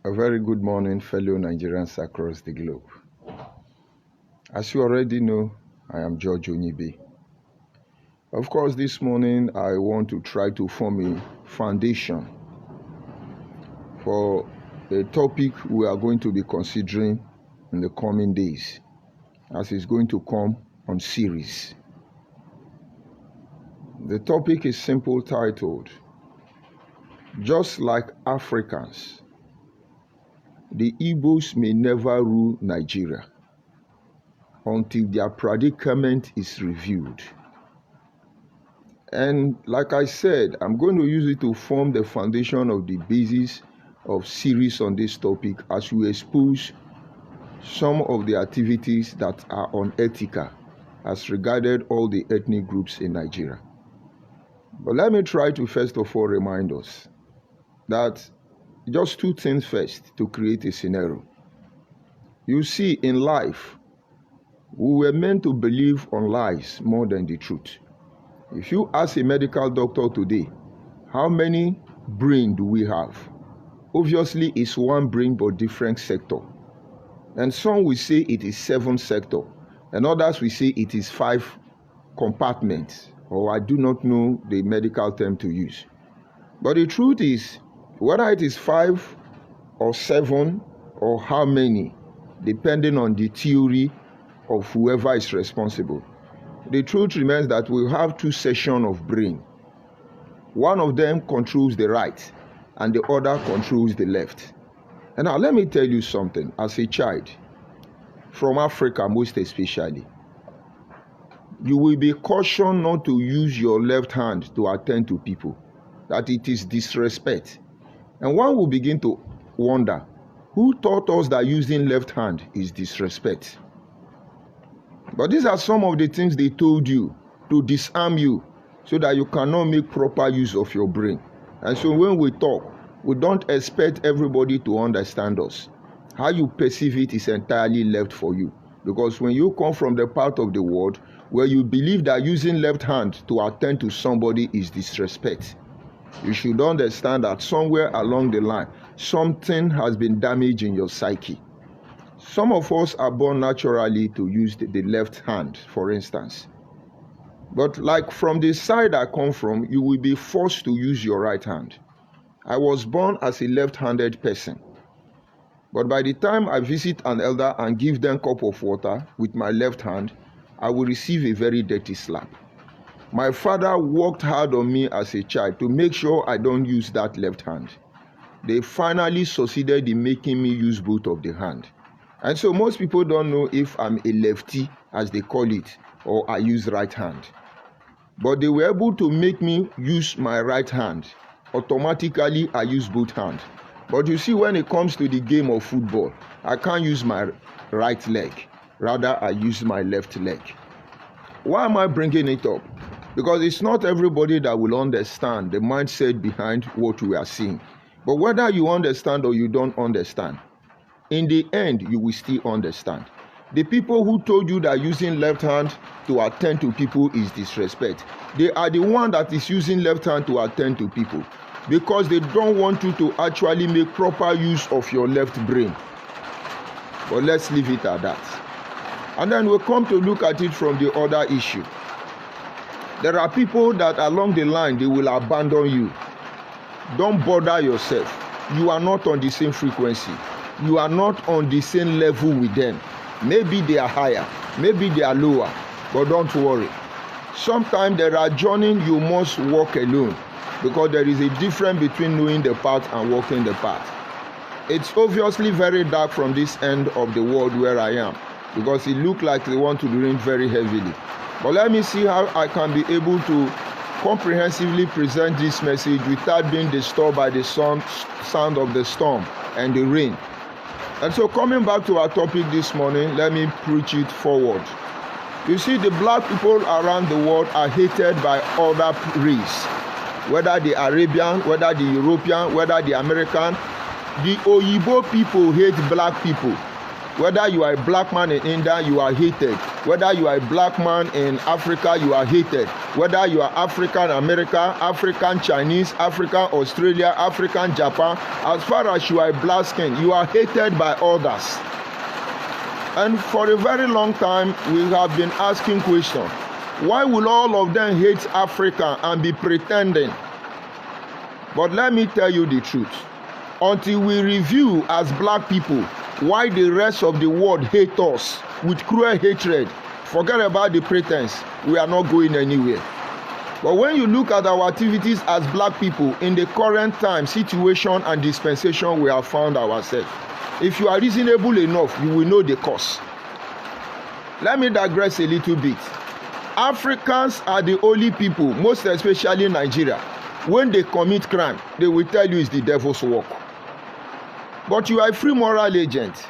A very good morning, fellow Nigerians across the globe. As you already know, I am George Onyibe. Of course, this morning I want to try to form a foundation for a topic we are going to be considering in the coming days, as it's going to come on series. The topic is simply titled, Just Like Africans, the Igbos may never rule Nigeria until their predicament is reviewed. And like I said, I'm going to use it to form the foundation of the basis of series on this topic as we expose some of the activities that are unethical as regarded all the ethnic groups in Nigeria. But let me try to first of all remind us that just two things first to create a scenario. You see, in life, we were meant to believe on lies more than the truth. If you ask a medical doctor today, how many brain do we have? Obviously, it's one brain but different sector. And some will say it is 7 sector, and others will say it is 5 compartments, or I do not know the medical term to use. But the truth is, whether it is 5 or 7 or how many, depending on the theory of whoever is responsible, the truth remains that we have 2 sections of brain. One of them controls the right and the other controls the left. And now let me tell you something. As a child, from Africa most especially, you will be cautioned not to use your left hand to attend to people, that it is disrespect. And one will begin to wonder, who taught us that using left hand is disrespect? But these are some of the things they told you to disarm you so that you cannot make proper use of your brain. And so when we talk, we don't expect everybody to understand us. How you perceive it is entirely left for you. Because when you come from the part of the world where you believe that using left hand to attend to somebody is disrespect, you should understand that somewhere along the line, something has been damaged in your psyche. Some of us are born naturally to use the left hand, for instance. But like from the side I come from, you will be forced to use your right hand. I was born as a left-handed person. But by the time I visit an elder and give them a cup of water with my left hand, I will receive a very dirty slap. My father worked hard on me as a child to make sure I don't use that left hand. They finally succeeded in making me use both of the hand. And so most people don't know if I'm a lefty, as they call it, or I use right hand. But they were able to make me use my right hand. Automatically, I use both hands. But you see, when it comes to the game of football, I can't use my right leg. Rather, I use my left leg. Why am I bringing it up? Because it's not everybody that will understand the mindset behind what we are seeing. But whether you understand or you don't understand, in the end, you will still understand. The people who told you that using left hand to attend to people is disrespect, they are the one that is using left hand to attend to people because they don't want you to actually make proper use of your left brain. But let's leave it at that. And then we'll come to look at it from the other issue. There are people that along the line, they will abandon you. Don't bother yourself. You are not on the same frequency. You are not on the same level with them. Maybe they are higher, maybe they are lower, but don't worry. Sometimes there are journeys you must walk alone because there is a difference between knowing the path and walking the path. It's obviously very dark from this end of the world where I am because it looks like they want to rain very heavily. But let me see how I can be able to comprehensively present this message without being disturbed by the sound of the storm and the rain. And so coming back to our topic this morning, let me preach it forward. You see, the black people around the world are hated by other race, whether the Arabian, whether the European, whether the American. The Oyibo people hate black people. Whether you are a black man in India, you are hated. Whether you are a black man in Africa, you are hated. Whether you are African American, African Chinese, African Australia, African Japan, as far as you are a black skin, you are hated by others. And for a very long time, we have been asking questions. Why will all of them hate Africa and be pretending? But let me tell you the truth. Until we review as black people why the rest of the world hate us with cruel hatred, forget about the pretense. We are not going anywhere. But when you look at our activities as black people in the current time, situation and dispensation we have found ourselves, if you are reasonable enough, you will know the cause. Let me digress a little bit. Africans are the only people, most especially Nigeria, when they commit crime, they will tell you it's the devil's work. But you are a free moral agent.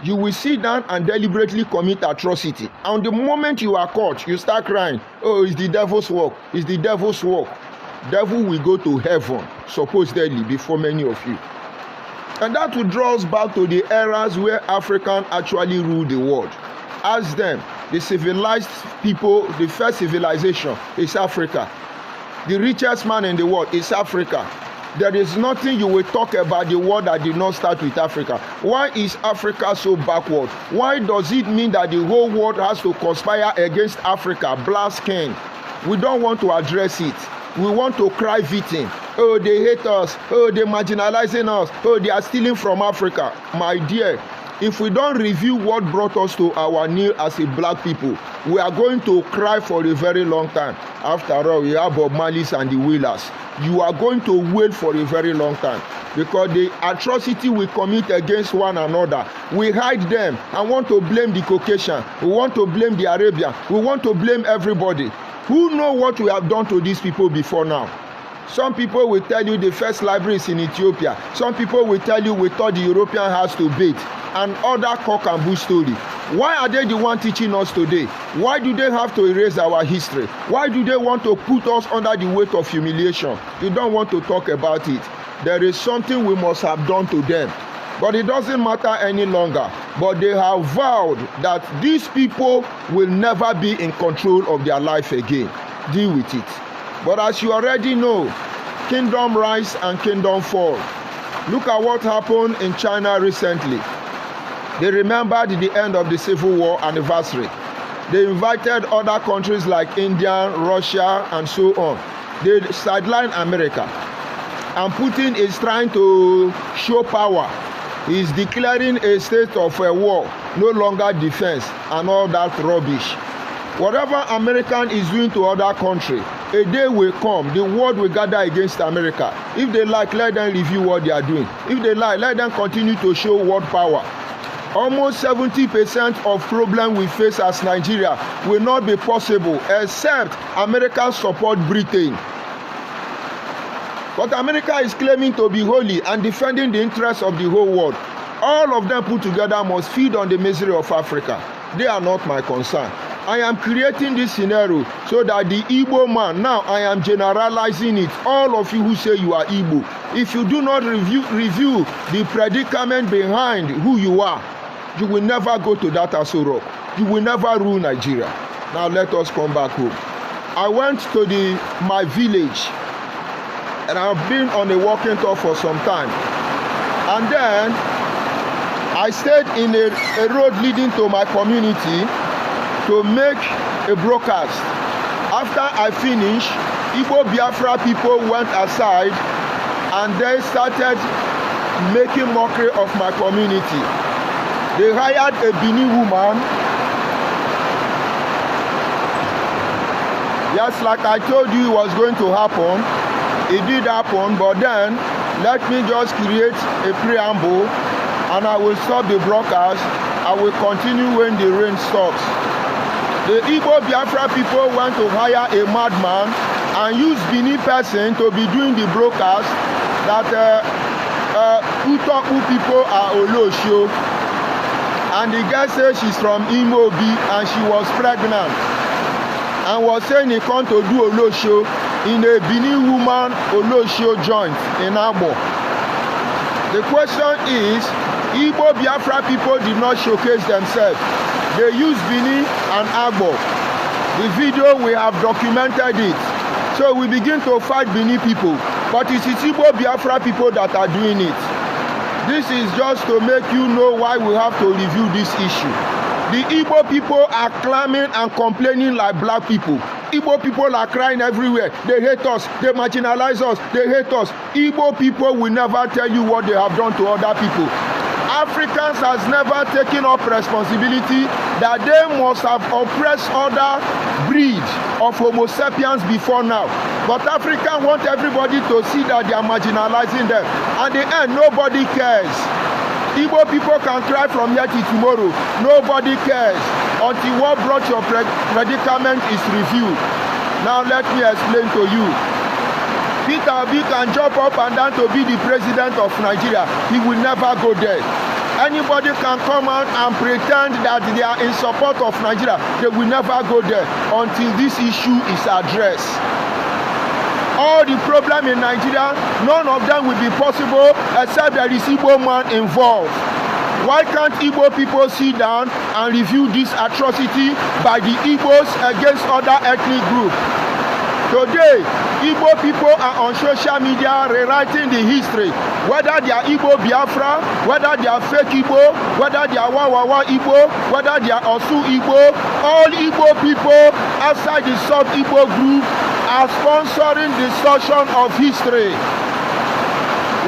You will sit down and deliberately commit atrocity. And the moment you are caught, you start crying, oh, it's the devil's work, it's the devil's work. Devil will go to heaven, supposedly, before many of you. And that will draw us back to the eras where Africans actually ruled the world. Ask them, the civilized people, the first civilization is Africa. The richest man in the world is Africa. There is nothing you will talk about the world that did not start with Africa. Why is Africa so backward? Why does it mean that the whole world has to conspire against Africa, black skin? We don't want to address it. We want to cry victim. Oh, they hate us. Oh, they're marginalizing us. Oh, they are stealing from Africa. My dear, if we don't review what brought us to our knee as a black people, we are going to cry for a very long time. After all, we have Bob Marley's and the Wailers. You are going to wail for a very long time because the atrocity we commit against one another, we hide them and want to blame the Caucasian. We want to blame the Arabian. We want to blame everybody. Who know what we have done to these people before now? Some people will tell you the first library is in Ethiopia. Some people will tell you we taught the European house to bathe, and other cock and bull story. Why are they the one teaching us today? Why do they have to erase our history? Why do they want to put us under the weight of humiliation? You don't want to talk about it. There is something we must have done to them. But it doesn't matter any longer. But they have vowed that these people will never be in control of their life again. Deal with it. But as you already know, kingdom rise and kingdom fall. Look at what happened in China recently. They remembered the end of the Civil War anniversary. They invited other countries like India, Russia, and so on. They sidelined America. And Putin is trying to show power. He is declaring a state of war, no longer defense, and all that rubbish. Whatever American is doing to other countries, a day will come, the world will gather against America. If they like, let them review what they are doing. If they like, let them continue to show world power. Almost 70% of problems we face as Nigeria will not be possible except America support Britain. But America is claiming to be holy and defending the interests of the whole world. All of them put together must feed on the misery of Africa. They are not my concern. I am creating this scenario so that the Igbo man, now I am generalizing it. All of you who say you are Igbo, if you do not review the predicament behind who you are, you will never go to that Aso Rock. You will never rule Nigeria. Now let us come back home. I went to my village and I've been on a walking tour for some time. And then I stayed in a road leading to my community to make a broadcast. After I finished, Igbo Biafra people went aside and they started making mockery of my community. They hired a Benin woman. Just like I told you it was going to happen, it did happen, but then let me just create a preamble and I will stop the broadcast. I will continue when the rain stops. The Igbo Biafra people went to hire a madman and use Benin person to be doing the broadcast that Utoku people are Olosho. And the girl says she's from Imobi and she was pregnant. And was saying he come to do Olosho in a Benin woman Olosho joint in Abo. The question is, Igbo Biafra people did not showcase themselves. They used Bini and Agbo. The video, we have documented it. So we begin to fight Bini people. But it is Igbo Biafra people that are doing it. This is just to make you know why we have to review this issue. The Igbo people are climbing and complaining like black people. Igbo people are crying everywhere. They hate us. They marginalize us. They hate us. Igbo people will never tell you what they have done to other people. Africans has never taken up responsibility that they must have oppressed other breed of Homo sapiens before now. But Africans want everybody to see that they are marginalizing them. At the end, nobody cares. Igbo people can cry from here till tomorrow. Nobody cares until what brought your predicament is reviewed. Now let me explain to you. Peter Obi can jump up and down to be the president of Nigeria. He will never go there. Anybody can come out and pretend that they are in support of Nigeria. They will never go there until this issue is addressed. All the problem in Nigeria, none of them will be possible except there is Igbo man involved. Why can't Igbo people sit down and review this atrocity by the Igbos against other ethnic groups? Today, Igbo people are on social media rewriting the history. Whether they are Igbo Biafra, whether they are fake Igbo, whether they are Wawawa Igbo, whether they are Osu Igbo, all Igbo people outside the South Igbo group are sponsoring distortion of history.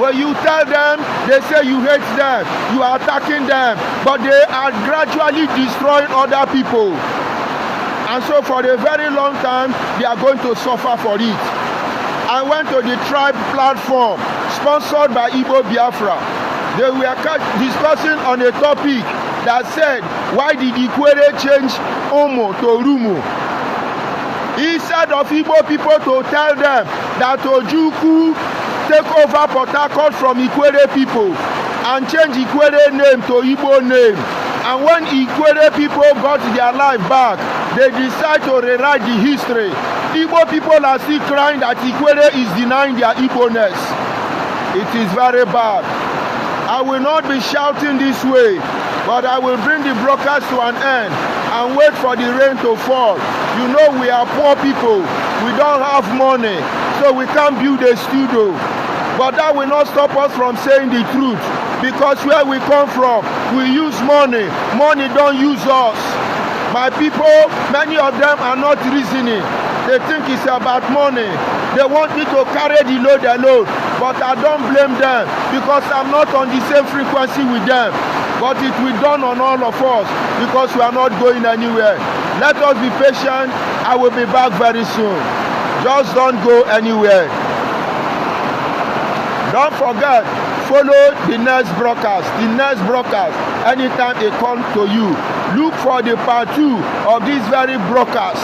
When you tell them, they say you hate them, you are attacking them, but they are gradually destroying other people. And so for a very long time, they are going to suffer for it. I went to the tribe platform sponsored by Igbo Biafra. They were discussing on a topic that said, why did Ikwere change Omo to Rumo? Instead of Igbo people to tell them that Ojukwu take over Port Harcourt from Ikwere people and change Ikwere name to Igbo name. And when Ikwere people got their life back, they decide to rewrite the history. Igbo people are still crying that Ikwere is denying their Igbo-ness. It is very bad. I will not be shouting this way, but I will bring the broadcast to an end and wait for the rain to fall. You know we are poor people. We don't have money, so we can't build a studio. But that will not stop us from saying the truth. Because where we come from, we use money. Money don't use us. My people, many of them are not reasoning. They think it's about money. They want me to carry the load alone. But I don't blame them because I'm not on the same frequency with them. But it will dawn on all of us because we are not going anywhere. Let us be patient. I will be back very soon. Just don't go anywhere. Don't forget, follow the next broadcast. The next broadcast, anytime it comes to you, look for the part 2 of this very broadcast.